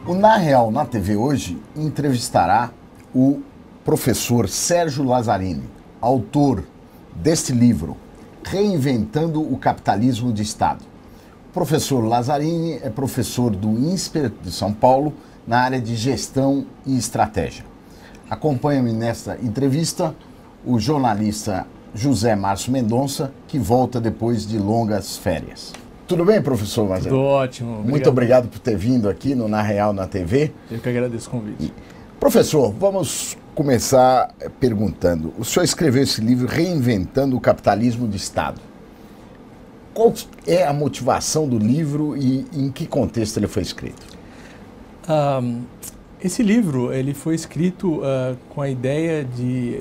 O Na Real, na TV hoje, entrevistará o professor Sérgio Lazzarini, autor deste livro, Reinventando o Capitalismo de Estado. O professor Lazzarini é professor do INSPER de São Paulo, na área de Gestão e Estratégia. Acompanha-me nesta entrevista o jornalista José Márcio Mendonça, que volta depois de longas férias. Tudo bem, professor Lazzarini? Tudo ótimo. Obrigado. Muito obrigado por ter vindo aqui no Na Real na TV. Eu que agradeço o convite. Professor, vamos começar perguntando. O senhor escreveu esse livro Reinventando o Capitalismo de Estado. Qual é a motivação do livro e em que contexto ele foi escrito? Esse livro ele foi escrito com a ideia de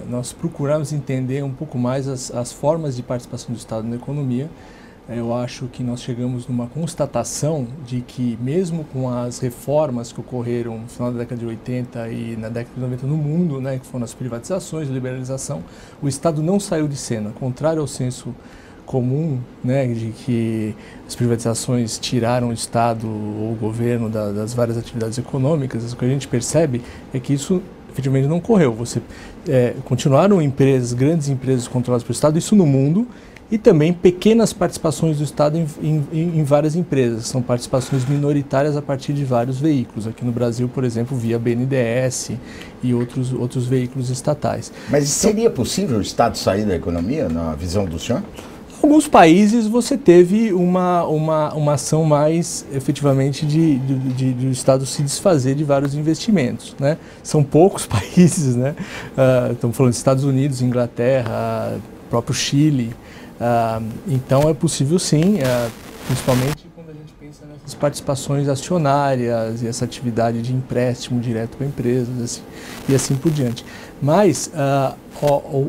nós procurarmos entender um pouco mais as formas de participação do Estado na economia. Eu acho que nós chegamos numa constatação de que, mesmo com as reformas que ocorreram no final da década de 80 e na década de 90 no mundo, né, que foram as privatizações, a liberalização, o Estado não saiu de cena, contrário ao senso comum, né, de que as privatizações tiraram o Estado ou o governo das várias atividades econômicas. O que a gente percebe é que isso efetivamente não ocorreu. Continuaram grandes empresas controladas pelo Estado, isso no mundo, e também pequenas participações do Estado em várias empresas. São participações minoritárias a partir de vários veículos. Aqui no Brasil, por exemplo, via BNDES e outros veículos estatais. Mas seria possível o Estado sair da economia, na visão do senhor? Em alguns países você teve uma ação mais efetivamente de o Estado se desfazer de vários investimentos, né? São poucos países, né? Estamos falando dos Estados Unidos, Inglaterra, próprio Chile. Então é possível sim, principalmente quando a gente pensa nessas participações acionárias e essa atividade de empréstimo direto para empresas e assim por diante. Mas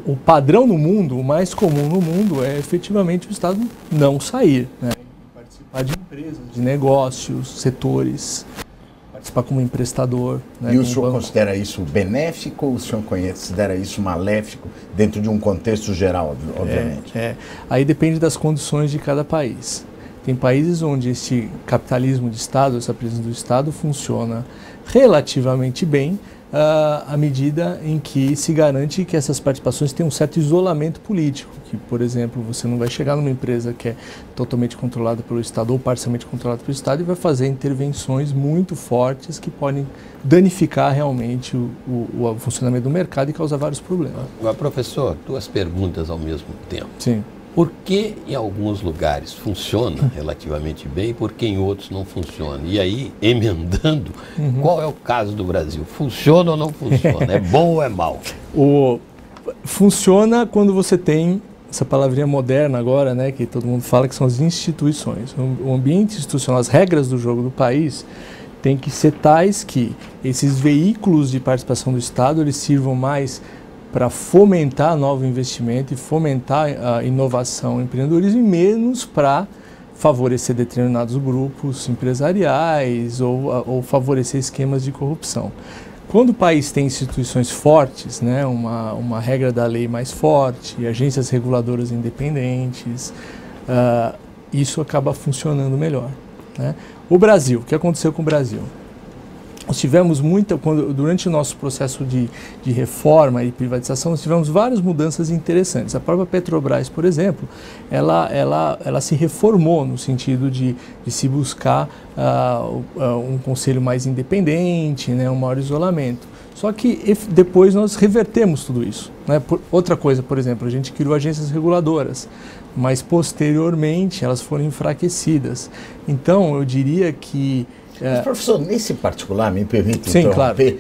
o padrão no mundo, o mais comum no mundo é efetivamente o Estado não sair, né? Participar de empresas, de negócios, setores, participar como emprestador. Né, e o senhor considera isso benéfico ou o senhor considera isso maléfico dentro de um contexto geral, obviamente? Aí depende das condições de cada país. Tem países onde esse capitalismo de Estado, essa presença do Estado funciona relativamente bem, à medida em que se garante que essas participações têm um certo isolamento político, que, por exemplo, você não vai chegar numa empresa que é totalmente controlada pelo Estado ou parcialmente controlada pelo Estado e vai fazer intervenções muito fortes que podem danificar realmente o funcionamento do mercado e causar vários problemas. Agora, professor, duas perguntas ao mesmo tempo. Sim. Por que em alguns lugares funciona relativamente bem e por que em outros não funciona? E aí, emendando, qual é o caso do Brasil? Funciona ou não funciona? É bom ou é mal? Funciona quando você tem essa palavrinha moderna agora, né, que todo mundo fala, que são as instituições. O ambiente institucional, as regras do jogo do país tem que ser tais que esses veículos de participação do Estado eles sirvam mais para fomentar novo investimento e fomentar a inovação e empreendedorismo, e menos para favorecer determinados grupos empresariais ou favorecer esquemas de corrupção. Quando o país tem instituições fortes, né, uma regra da lei mais forte, agências reguladoras independentes, isso acaba funcionando melhor, né? O Brasil, o que aconteceu com o Brasil? Nós tivemos durante o nosso processo de reforma e privatização, nós tivemos várias mudanças interessantes. A própria Petrobras, por exemplo, ela se reformou no sentido de se buscar um conselho mais independente, né, um maior isolamento. Só que depois nós revertemos tudo isso, né? Outra coisa, por exemplo, a gente criou agências reguladoras, mas posteriormente elas foram enfraquecidas. Então, eu diria que... Mas, professor, nesse particular, me permite Sim, interromper, claro.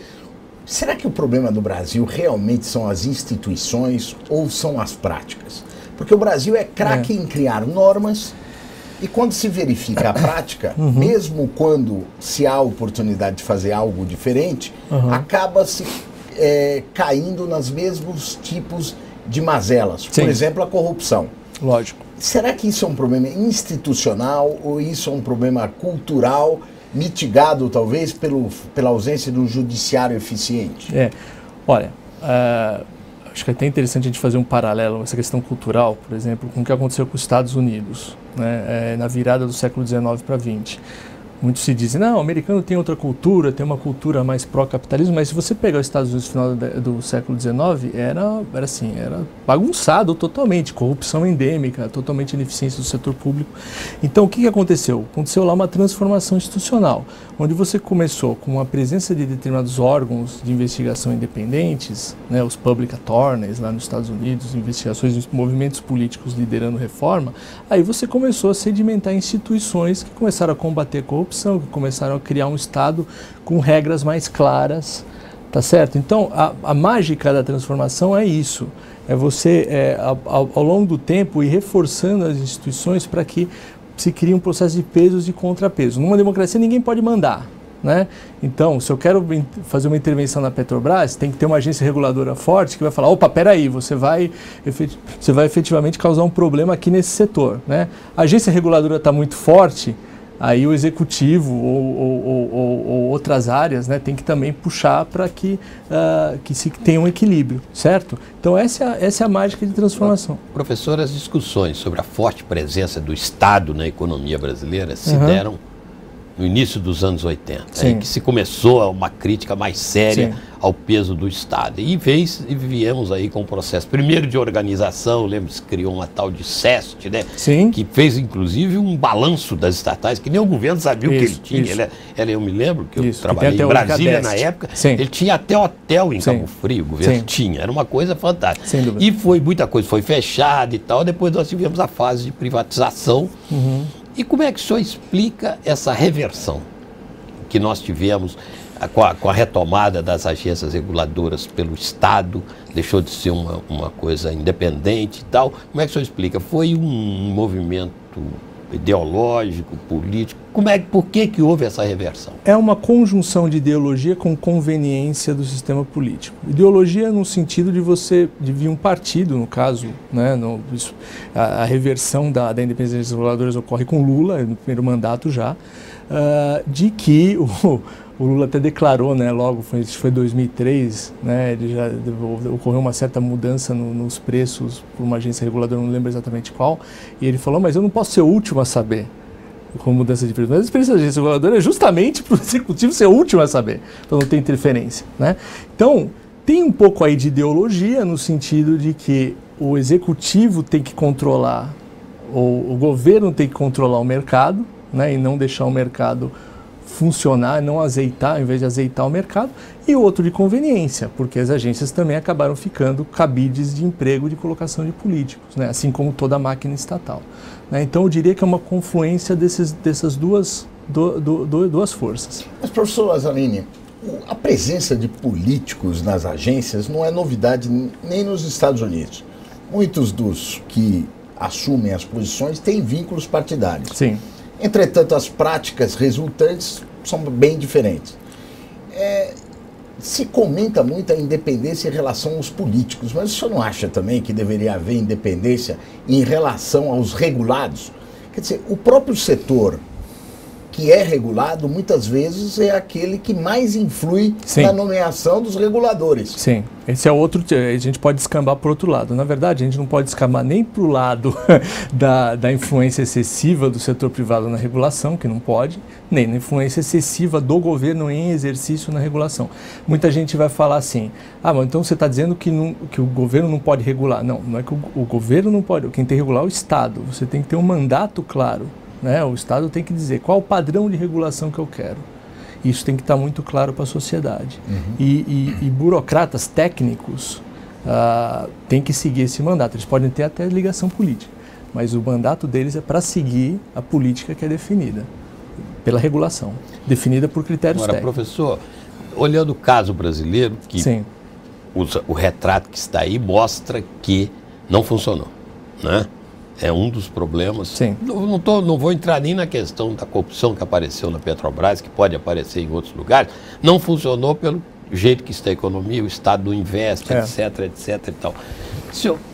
Será que o problema do Brasil realmente são as instituições ou são as práticas? Porque o Brasil é craque em criar normas e quando se verifica a prática, mesmo quando se há a oportunidade de fazer algo diferente, acaba-se caindo nos mesmos tipos de mazelas. Sim. Por exemplo, a corrupção. Lógico. Será que isso é um problema institucional ou isso é um problema cultural, mitigado talvez pela ausência de um judiciário eficiente? Olha, acho que é até interessante a gente fazer um paralelo, essa questão cultural, por exemplo, com o que aconteceu com os Estados Unidos, né, na virada do século XIX para XX. Muitos se dizem, não, o americano tem outra cultura, tem uma cultura mais pró-capitalismo, mas se você pegar os Estados Unidos no final do século XIX, era bagunçado totalmente, corrupção endêmica, totalmente ineficiência do setor público. Então, o que aconteceu? Aconteceu lá uma transformação institucional, onde você começou com a presença de determinados órgãos de investigação independentes, né, os public attorneys lá nos Estados Unidos, investigações de movimentos políticos liderando reforma, aí você começou a sedimentar instituições que começaram a combater a corrupção, que começaram a criar um Estado com regras mais claras, tá certo? Então, a mágica da transformação é isso, é você, ao longo do tempo, ir reforçando as instituições para que se crie um processo de pesos e contrapesos. Numa democracia, ninguém pode mandar, né? Então, se eu quero fazer uma intervenção na Petrobras, tem que ter uma agência reguladora forte que vai falar, opa, peraí, você vai efetivamente causar um problema aqui nesse setor, né? A agência reguladora está muito forte, aí o executivo ou outras áreas, né, tem que também puxar para que se tenha um equilíbrio, certo? Então essa é a mágica de transformação. Professor, as discussões sobre a forte presença do Estado na economia brasileira se deram no início dos anos 80, em que se começou uma crítica mais séria ao peso do Estado. E viemos aí com um processo, primeiro de organização, lembro-se, criou uma tal de SEST, né? Que fez inclusive um balanço das estatais, que nem o governo sabia o que ele tinha. Eu me lembro que eu trabalhei em Brasília na época, ele tinha até hotel em Cabo Frio, o governo tinha, era uma coisa fantástica. E muita coisa foi fechada e tal, depois nós tivemos a fase de privatização. E como é que o senhor explica essa reversão que nós tivemos com a retomada das agências reguladoras pelo Estado, deixou de ser uma coisa independente e tal? Como é que o senhor explica? Foi um movimento ideológico, político? Por que houve essa reversão? É uma conjunção de ideologia com conveniência do sistema político. Ideologia no sentido de vir um partido, no caso, né, a reversão da independência das reguladoras ocorre com Lula, no primeiro mandato já, de que o Lula até declarou, né, logo, foi 2003, né, ocorreu uma certa mudança nos preços por uma agência reguladora, não lembro exatamente qual, e ele falou, mas eu não posso ser o último a saber com mudança de preço. Mas a experiência da agência reguladora é justamente para o executivo ser o último a saber, para não ter interferência, né? Então, tem um pouco aí de ideologia no sentido de que o executivo tem que controlar, ou o governo tem que controlar o mercado, né, e não deixar o mercado funcionar, não azeitar, ao invés de azeitar o mercado, e outro de conveniência, porque as agências também acabaram ficando cabides de emprego, de colocação de políticos, né, assim como toda a máquina estatal. Né, então eu diria que é uma confluência dessas duas forças. Mas, professor Lazzarini, a presença de políticos nas agências não é novidade nem nos Estados Unidos. Muitos dos que assumem as posições têm vínculos partidários. Sim. Entretanto, as práticas resultantes são bem diferentes. Se comenta muito a independência em relação aos políticos, mas o senhor não acha também que deveria haver independência em relação aos regulados? Quer dizer, o próprio setor que é regulado, muitas vezes, é aquele que mais influi na nomeação dos reguladores. Sim, esse é outro, a gente pode descambar para o outro lado. Na verdade, a gente não pode descambar nem para o lado da influência excessiva do setor privado na regulação, que não pode, nem na influência excessiva do governo em exercício na regulação. Muita gente vai falar assim, mas então você está dizendo que o governo não pode regular. Não, não é que o governo não pode, quem tem que regular é o Estado. Você tem que ter um mandato claro. Né? O Estado tem que dizer qual o padrão de regulação que eu quero. Isso tem que estar muito claro para a sociedade. E burocratas técnicos têm que seguir esse mandato. Eles podem ter até ligação política, mas o mandato deles é para seguir a política que é definida pela regulação, definida por critérios técnicos. Professor, olhando o caso brasileiro, que o retrato que está aí mostra que não funcionou, né? É um dos problemas. Sim. Não vou entrar nem na questão da corrupção que apareceu na Petrobras, que pode aparecer em outros lugares. Não funcionou pelo jeito que está a economia, o Estado não investe, etc e tal.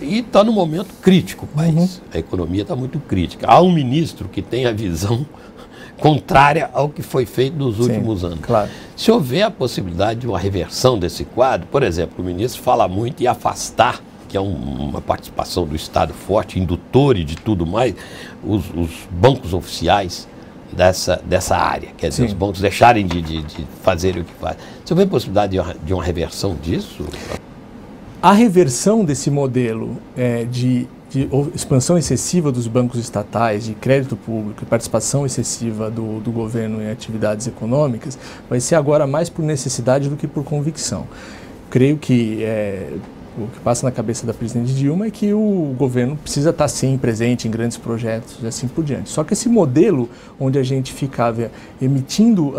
E está num momento crítico o país. A economia está muito crítica. Há um ministro que tem a visão contrária ao que foi feito nos últimos anos. Claro. Se houver a possibilidade de uma reversão desse quadro, por exemplo, o ministro fala muito em afastar, que é uma participação do Estado forte, indutor e de tudo mais, os bancos oficiais, dessa área, quer dizer, os bancos deixarem de fazer o que fazem. Você vê a possibilidade de uma reversão disso? A reversão desse modelo de expansão excessiva dos bancos estatais, de crédito público e participação excessiva do governo em atividades econômicas, vai ser agora mais por necessidade do que por convicção. Creio que o que passa na cabeça da presidente Dilma é que o governo precisa estar sim presente em grandes projetos e assim por diante. Só que esse modelo onde a gente ficava emitindo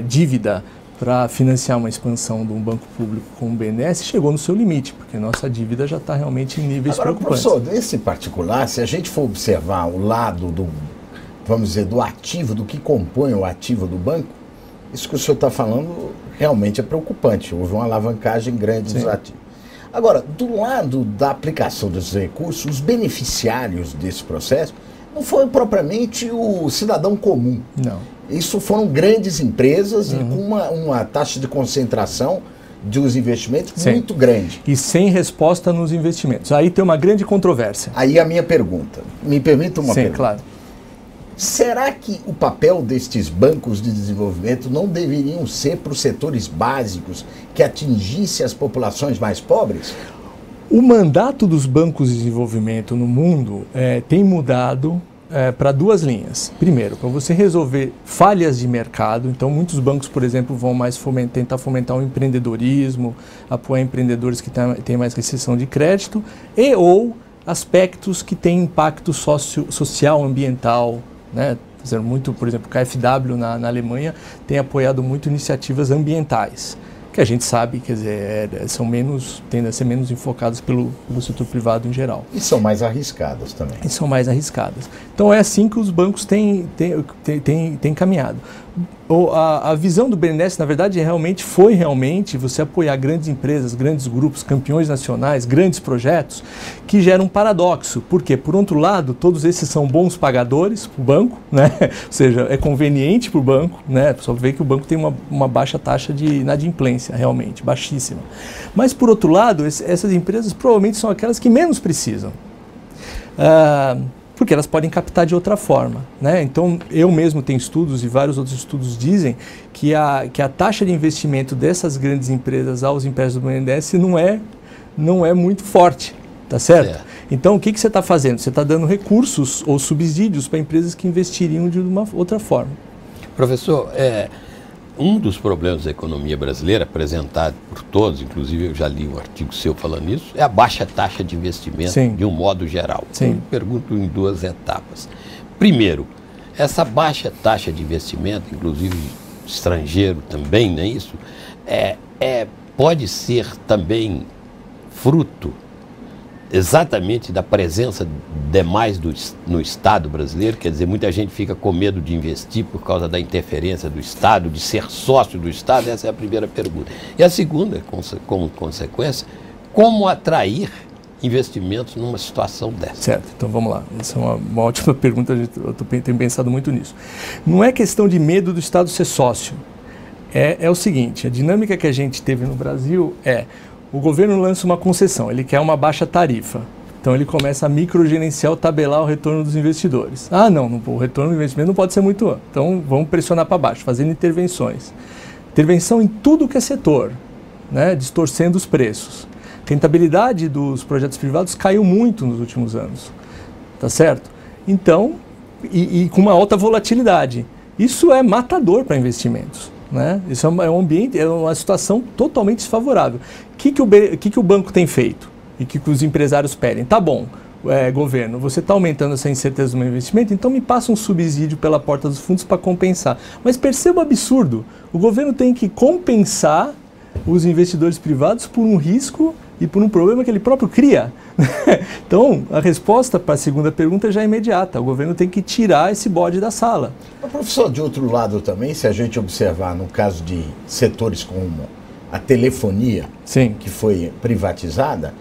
dívida para financiar uma expansão de um banco público como o BNDES chegou no seu limite, porque nossa dívida já está realmente em níveis preocupantes. Professor, nesse particular, se a gente for observar o lado vamos dizer, do ativo, do que compõe o ativo do banco, isso que o senhor está falando realmente é preocupante. Houve uma alavancagem grande dos ativos. Agora, do lado da aplicação dos recursos, os beneficiários desse processo não foi propriamente o cidadão comum. Não. Isso foram grandes empresas e com uma taxa de concentração dos investimentos muito grande. E sem resposta nos investimentos. Aí tem uma grande controvérsia. Aí a minha pergunta. Me permita uma pergunta. Claro. Será que o papel destes bancos de desenvolvimento não deveriam ser para os setores básicos que atingissem as populações mais pobres? O mandato dos bancos de desenvolvimento no mundo tem mudado para duas linhas. Primeiro, para você resolver falhas de mercado. Então, muitos bancos, por exemplo, vão mais tentar fomentar o empreendedorismo, apoiar empreendedores que têm mais restrição de crédito ou aspectos que têm impacto social, ambiental, né? Fazendo muito, por exemplo, o KfW na Alemanha tem apoiado muito iniciativas ambientais, que a gente sabe, quer dizer, tendem a ser menos enfocadas pelo setor privado em geral. E são mais arriscadas também. E são mais arriscadas. Então é assim que os bancos têm caminhado. A visão do BNDES, na verdade, foi realmente você apoiar grandes empresas, grandes grupos, campeões nacionais, grandes projetos, que geram um paradoxo. Por quê? Por outro lado, todos esses são bons pagadores para o banco, né? Ou seja, é conveniente para o banco, né? Só vê que o banco tem uma baixa taxa de inadimplência, realmente, baixíssima. Mas, por outro lado, essas empresas provavelmente são aquelas que menos precisam. Porque elas podem captar de outra forma, né? Então, eu mesmo tenho estudos e vários outros estudos dizem que a taxa de investimento dessas grandes empresas aos empréstimos do BNDES não é muito forte, tá certo? Então, o que você está fazendo? Você está dando recursos ou subsídios para empresas que investiriam de uma outra forma. Professor, um dos problemas da economia brasileira, apresentado por todos, inclusive eu já li um artigo seu falando isso, é a baixa taxa de investimento de um modo geral. Sim. Eu pergunto em duas etapas. Primeiro, essa baixa taxa de investimento, inclusive estrangeiro também, não é isso? Pode ser também fruto exatamente da presença demais no Estado brasileiro, quer dizer, muita gente fica com medo de investir por causa da interferência do Estado, de ser sócio do Estado. Essa é a primeira pergunta. E a segunda, como consequência, como atrair investimentos numa situação dessa? Certo, então vamos lá. Essa é uma ótima pergunta, eu tenho pensado muito nisso. Não é questão de medo do Estado ser sócio. É o seguinte, a dinâmica que a gente teve no Brasil o governo lança uma concessão, ele quer uma baixa tarifa. Então ele começa a microgerenciar ou tabelar o retorno dos investidores. O retorno do investimento não pode ser muito alto. Então vamos pressionar para baixo, fazendo intervenções. Intervenção em tudo que é setor, né? Distorcendo os preços. A rentabilidade dos projetos privados caiu muito nos últimos anos, tá certo? Então, e com uma alta volatilidade. Isso é matador para investimentos. Né? Isso é um ambiente, é uma situação totalmente desfavorável. O que o banco tem feito? E que os empresários pedem? Tá bom, governo, você está aumentando essa incerteza do meu investimento, então me passa um subsídio pela porta dos fundos para compensar. Mas perceba o absurdo, o governo tem que compensar os investidores privados por um risco e por um problema que ele próprio cria. Então, a resposta para a segunda pergunta já é imediata. O governo tem que tirar esse bode da sala. Professor, de outro lado também, se a gente observar no caso de setores como a telefonia, que foi privatizada,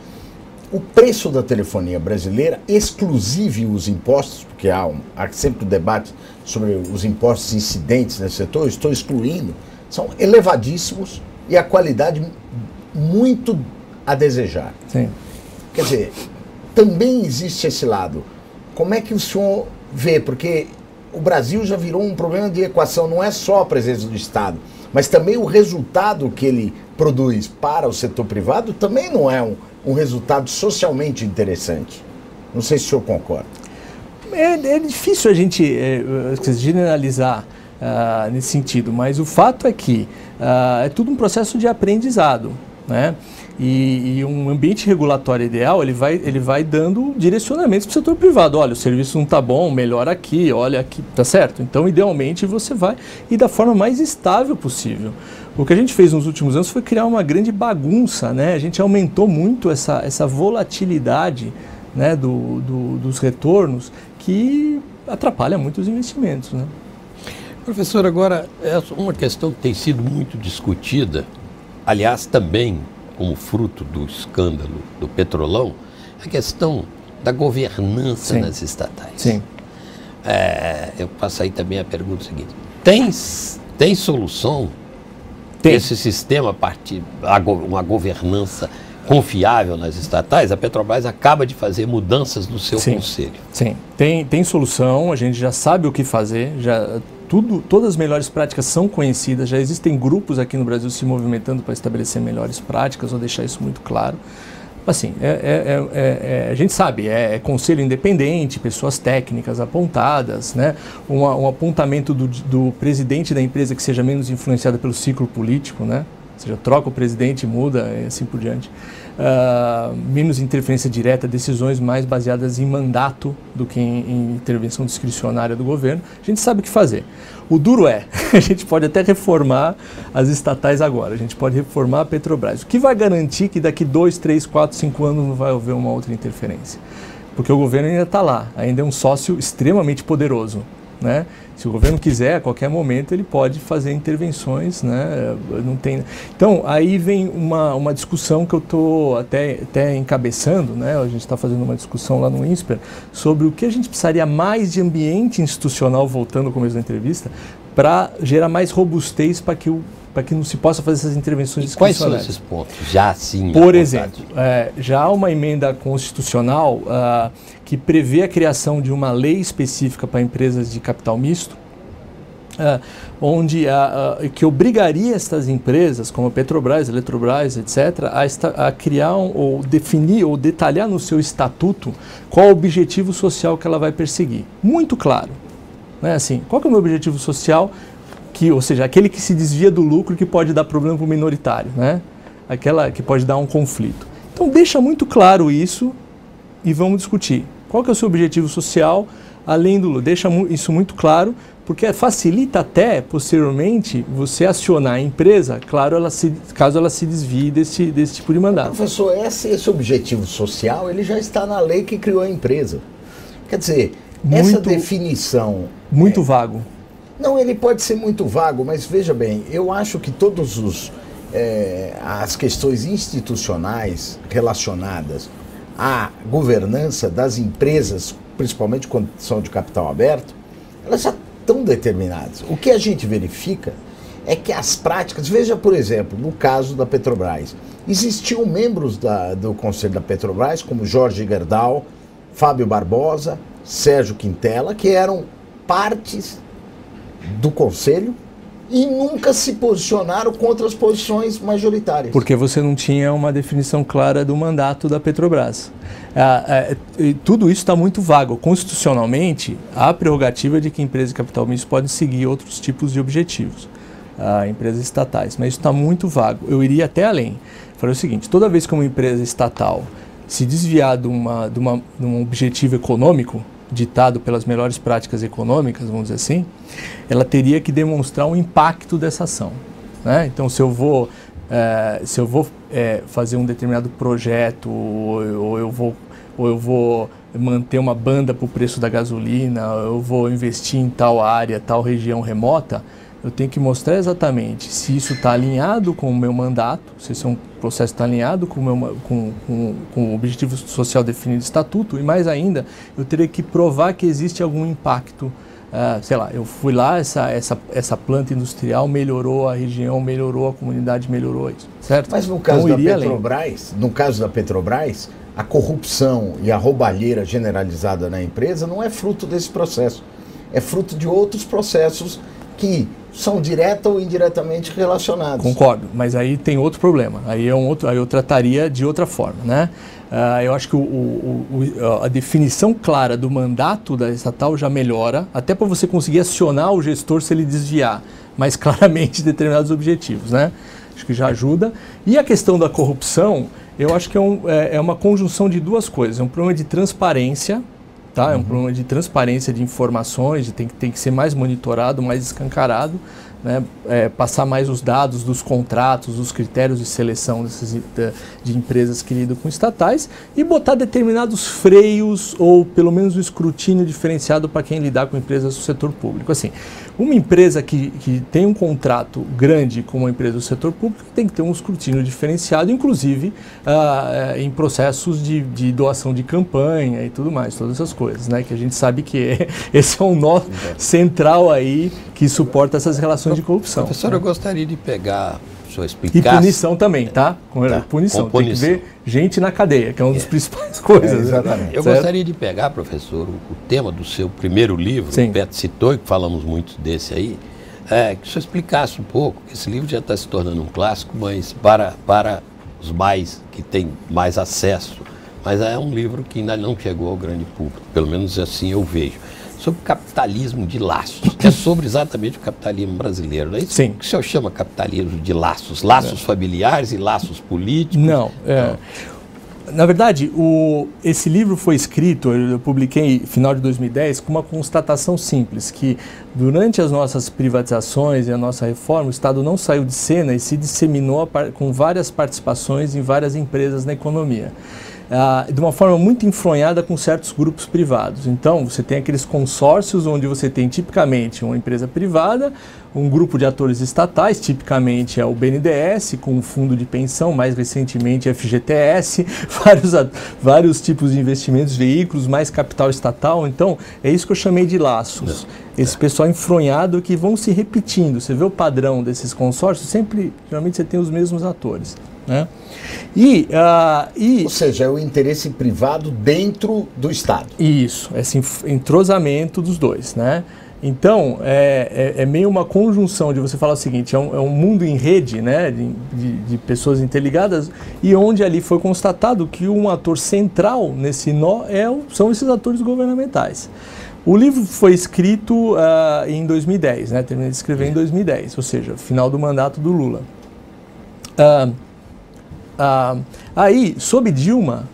o preço da telefonia brasileira, exclusive os impostos, porque há sempre o debate sobre os impostos incidentes nesse setor, eu estou excluindo, são elevadíssimos e a qualidade muito a desejar. Sim. Quer dizer, também existe esse lado. Como é que o senhor vê? Porque o Brasil já virou um problema de equação, não é só a presença do Estado, mas também o resultado que ele produz para o setor privado também não é um resultado socialmente interessante. Não sei se o senhor concorda. É difícil a gente generalizar nesse sentido, mas o fato é que é tudo um processo de aprendizado, né? E um ambiente regulatório ideal, ele vai dando direcionamentos para o setor privado. Olha, o serviço não está bom, melhora aqui, olha aqui, tá certo? Então, idealmente, você vai e da forma mais estável possível. O que a gente fez nos últimos anos foi criar uma grande bagunça, né? A gente aumentou muito essa volatilidade, né, dos retornos, que atrapalha muito os investimentos, né? Professor, agora, uma questão que tem sido muito discutida, aliás, também como fruto do escândalo do Petrolão, a questão da governança nas estatais. Sim. Eu passo aí também a pergunta seguinte: tem solução esse sistema, uma governança confiável nas estatais? A Petrobras acaba de fazer mudanças no seu conselho. Sim, tem solução, a gente já sabe o que fazer, todas as melhores práticas são conhecidas, já existem grupos aqui no Brasil se movimentando para estabelecer melhores práticas, vou deixar isso muito claro. Assim, a gente sabe, é conselho independente, pessoas técnicas apontadas, né? Um apontamento do presidente da empresa que seja menos influenciado pelo ciclo político, né? Ou seja, troca o presidente, muda e assim por diante. Menos interferência direta, decisões mais baseadas em mandato do que em intervenção discricionária do governo. A gente sabe o que fazer. O duro a gente pode até reformar as estatais agora, a gente pode reformar a Petrobras. O que vai garantir que daqui 2, 3, 4, 5 anos não vai haver uma outra interferência? Porque o governo ainda está lá, ainda é um sócio extremamente poderoso, né? Se o governo quiser, a qualquer momento, ele pode fazer intervenções, né? Não tem... Então, aí vem uma discussão que eu estou até encabeçando, né? A gente está fazendo uma discussão lá no INSPER sobre o que a gente precisaria mais de ambiente institucional, voltando ao começo da entrevista, para gerar mais robustez para que não se possa fazer essas intervenções discricionárias. Quais são esses pontos? Já sim. Por exemplo, já há uma emenda constitucional que prevê a criação de uma lei específica para empresas de capital misto, que obrigaria estas empresas, como a Petrobras, Eletrobras, etc., a criar ou definir ou detalhar no seu estatuto qual o objetivo social que ela vai perseguir. Muito claro. Né? Assim, qual que é o meu objetivo social? Ou seja, aquele que se desvia do lucro, que pode dar problema para o minoritário, né? Aquela que pode dar um conflito. Então deixa muito claro isso e vamos discutir. Qual que é o seu objetivo social, além do lucro? Deixa isso muito claro, porque facilita até, posteriormente, você acionar a empresa, claro, caso ela se desvie desse tipo de mandato. Professor, esse objetivo social, ele já está na lei que criou a empresa. Quer dizer, essa definição... Muito vago. Não, ele pode ser muito vago, mas veja bem, eu acho que todas as questões institucionais relacionadas à governança das empresas, principalmente quando são de capital aberto, elas já estão determinadas. O que a gente verifica é que as práticas, veja, por exemplo, no caso da Petrobras, existiam membros do Conselho da Petrobras, como Jorge Gerdau, Fábio Barbosa, Sérgio Quintela, que eram partes do Conselho e nunca se posicionaram contra as posições majoritárias. Porque você não tinha uma definição clara do mandato da Petrobras. Tudo isso está muito vago. Constitucionalmente, há a prerrogativa de que empresas de capital misto podem seguir outros tipos de objetivos, empresas estatais, mas isso está muito vago. Eu iria até além. Falei o seguinte: toda vez que uma empresa estatal se desviar de um objetivo econômico, ditado pelas melhores práticas econômicas, vamos dizer assim, ela teria que demonstrar um impacto dessa ação, né? Então, se eu vou fazer um determinado projeto, ou eu vou manter uma banda para o preço da gasolina, eu vou investir em tal área, tal região remota, eu tenho que mostrar exatamente se isso está alinhado com o meu mandato, se esse é um processo está alinhado com o objetivo social definido no estatuto, e mais ainda, eu teria que provar que existe algum impacto. Sei lá, eu fui lá, essa planta industrial melhorou a região, melhorou a comunidade, melhorou isso, certo? Mas no caso da Petrobras, a corrupção e a roubalheira generalizada na empresa não é fruto desse processo. é fruto de outros processos que são direta ou indiretamente relacionados. Concordo, mas aí tem outro problema. Aí eu trataria de outra forma, né? Eu acho que a definição clara do mandato da estatal já melhora, até para você conseguir acionar o gestor se ele desviar mais claramente determinados objetivos, né? Acho que já ajuda. E a questão da corrupção, eu acho que é uma conjunção de duas coisas. É um problema de transparência, tá? É um problema de transparência de informações, tem que ser mais monitorado, mais escancarado, né? Passar mais os dados dos contratos, os critérios de seleção de empresas que lidam com estatais e botar determinados freios ou pelo menos um escrutínio diferenciado para quem lidar com empresas do setor público. Assim, uma empresa que tem um contrato grande com uma empresa do setor público tem que ter um escrutínio diferenciado, inclusive em processos de doação de campanha e tudo mais, todas essas coisas, né? Que a gente sabe que esse é um nó central aí que suporta essas relações de corrupção. Professor, né? eu gostaria de pegar, o senhor explicasse... E punição também, tá? Punição. Tem que ver gente na cadeia, que é uma das principais coisas. Exatamente. Eu gostaria de pegar, professor, o tema do seu primeiro livro, Sim. o Beto citou, e que falamos muito desse aí, que o senhor explicasse um pouco, que esse livro já está se tornando um clássico, mas para os mais, que têm mais acesso, mas é um livro que ainda não chegou ao grande público, pelo menos assim eu vejo. Sobre capitalismo de laços. É sobre exatamente o capitalismo brasileiro. Não é isso? Sim. que o senhor chama capitalismo de laços? Laços familiares e laços políticos? Não. Na verdade, esse livro foi escrito, eu publiquei no final de 2010, com uma constatação simples, que durante as nossas privatizações e a nossa reforma, o Estado não saiu de cena e se disseminou com várias participações em várias empresas na economia. De uma forma muito enfronhada com certos grupos privados. Então, você tem aqueles consórcios onde você tem tipicamente uma empresa privada, um grupo de atores estatais, tipicamente é o BNDES, com um fundo de pensão, mais recentemente FGTS, vários tipos de investimentos, veículos, mais capital estatal. Então, é isso que eu chamei de laços. Esse pessoal enfronhado que vão se repetindo. Você vê o padrão desses consórcios, geralmente você tem os mesmos atores, né? Ou seja, é o interesse privado dentro do Estado. Isso, esse entrosamento dos dois, né? Então, é meio uma conjunção de você falar o seguinte, é um mundo em rede, né, de pessoas interligadas, e onde ali foi constatado que um ator central nesse nó são esses atores governamentais. O livro foi escrito em 2010, né? Terminei de escrever em 2010, ou seja, final do mandato do Lula. Aí, sob Dilma,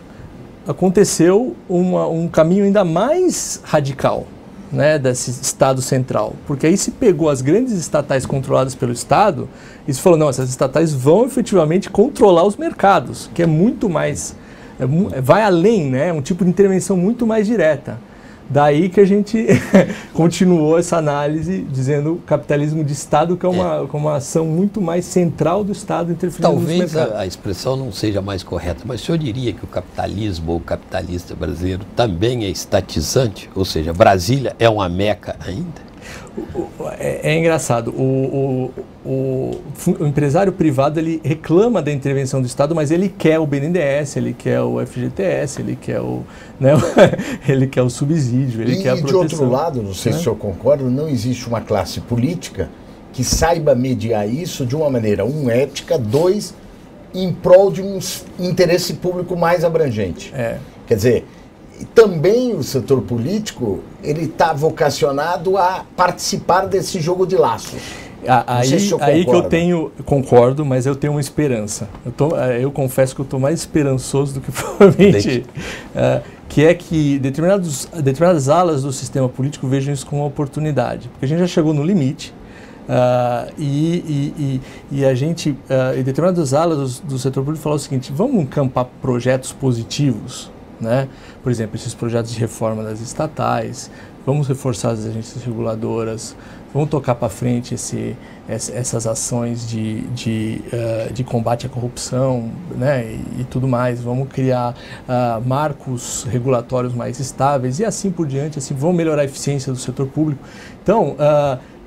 aconteceu um caminho ainda mais radical, né, desse Estado central, porque aí se pegou as grandes estatais controladas pelo Estado e se falou, não, essas estatais vão efetivamente controlar os mercados, que é muito mais, vai além, né, um tipo de intervenção muito mais direta. Daí que a gente continuou essa análise dizendo capitalismo de Estado, que é uma ação muito mais central do Estado interferindo nos mercados. Talvez a expressão não seja mais correta, mas o senhor diria que o capitalismo ou o capitalista brasileiro também é estatizante? Ou seja, Brasília é uma meca ainda? É engraçado, o empresário privado ele reclama da intervenção do Estado, mas ele quer o BNDES, ele quer o FGTS, ele quer ele quer o subsídio, ele quer a proteção. E de outro lado, não sei se o senhor concorda, não existe uma classe política que saiba mediar isso de uma maneira, ética, em prol de um interesse público mais abrangente. Quer dizer, também o setor político ele está vocacionado a participar desse jogo de laços. Aí que concordo, mas eu tenho uma esperança. Eu confesso que eu estou mais esperançoso do que provavelmente, que é que determinadas alas do sistema político vejam isso como uma oportunidade, porque a gente já chegou no limite. E a gente, em determinadas alas do setor público, falar o seguinte: vamos encampar projetos positivos, né? Por exemplo, esses projetos de reforma das estatais, vamos reforçar as agências reguladoras, vamos tocar para frente essas ações de combate à corrupção, né? E tudo mais, vamos criar marcos regulatórios mais estáveis e assim por diante, assim, vamos melhorar a eficiência do setor público. Então,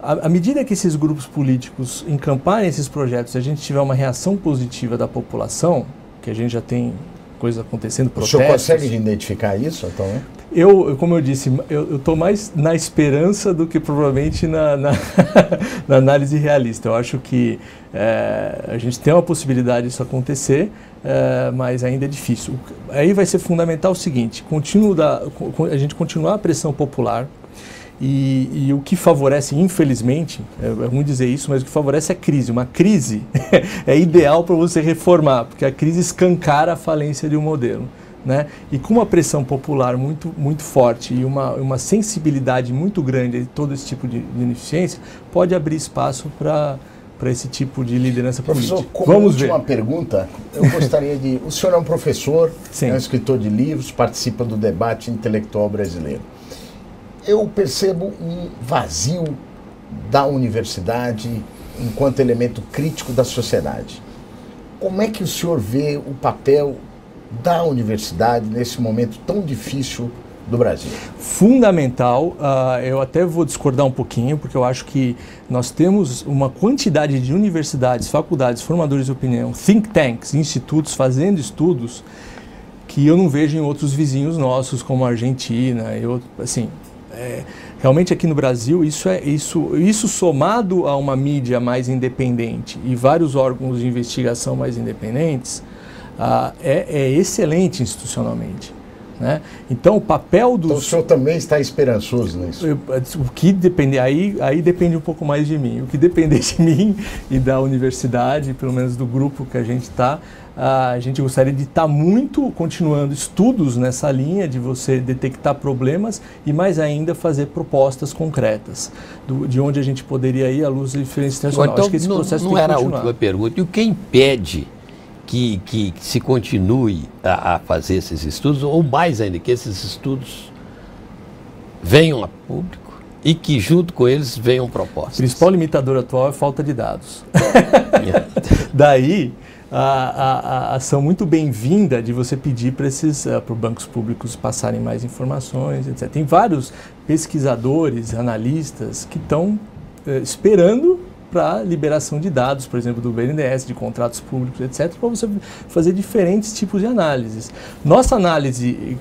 à medida que esses grupos políticos encamparem esses projetos e a gente tiver uma reação positiva da população, que a gente já tem coisas acontecendo, O protestos. senhor consegue identificar isso, então? Como eu disse, eu estou mais na esperança do que provavelmente na análise realista. Eu acho que a gente tem uma possibilidade disso acontecer, mas ainda é difícil. Aí vai ser fundamental o seguinte, a gente continuar a pressão popular, e o que favorece, infelizmente, é ruim dizer isso, mas o que favorece é a crise. Uma crise é ideal para você reformar, porque a crise escancara a falência de um modelo. Né? E com uma pressão popular muito forte e uma sensibilidade muito grande de todo esse tipo de ineficiência, pode abrir espaço para esse tipo de liderança política. Professor, como última pergunta, eu gostaria de... O senhor é um professor, é um escritor de livros, participa do debate intelectual brasileiro. Eu percebo um vazio da universidade enquanto elemento crítico da sociedade. Como é que o senhor vê o papel da universidade nesse momento tão difícil do Brasil? Fundamental. Eu até vou discordar um pouquinho, porque eu acho que nós temos uma quantidade de universidades, faculdades, formadores de opinião, think tanks, institutos fazendo estudos que eu não vejo em outros vizinhos nossos, como a Argentina. Realmente aqui no Brasil, isso somado a uma mídia mais independente e vários órgãos de investigação mais independentes, é excelente institucionalmente. Né? Então o papel dos... Então o senhor também está esperançoso nisso? O que depende, aí depende um pouco mais de mim. O que depender de mim e da universidade, pelo menos do grupo que a gente está, a gente gostaria de estar continuando estudos nessa linha de você detectar problemas e mais ainda fazer propostas concretas de onde a gente poderia ir à luz da diferença internacional. Então, acho que esse processo não tem que era continuar. A última pergunta. E o que impede que se continue a fazer esses estudos, ou mais ainda, que esses estudos venham a público e que junto com eles venham propostas? O principal limitador atual é a falta de dados. Daí a ação muito bem-vinda de você pedir para os bancos públicos passarem mais informações, etc. Tem vários pesquisadores, analistas que estão esperando para liberação de dados, por exemplo, do BNDES, de contratos públicos, etc., para você fazer diferentes tipos de análises. Nossa análise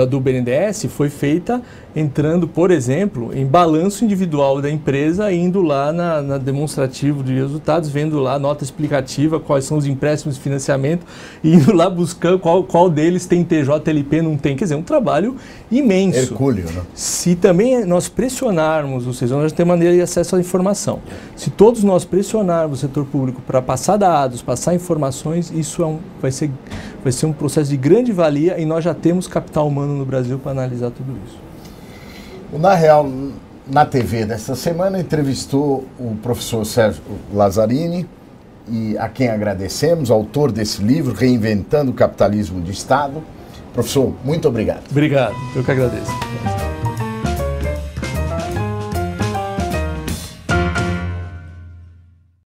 do BNDES foi feita entrando, por exemplo, em balanço individual da empresa, indo lá na demonstrativo de resultados, vendo lá a nota explicativa, quais são os empréstimos de financiamento, e indo lá buscando qual deles tem TJLP, não tem. Quer dizer, um trabalho imenso. Hercúleo, né? Se também nós pressionarmos, ou seja, nós temos maneira de acesso à informação. Se todos nós pressionarmos o setor público para passar dados, passar informações, isso vai ser um processo de grande valia, e nós já temos capital humano no Brasil para analisar tudo isso. O Na Real, na TV desta semana, entrevistou o professor Sérgio Lazzarini, e a quem agradecemos, autor desse livro, Reinventando o Capitalismo de Estado. Professor, muito obrigado. Obrigado, eu que agradeço.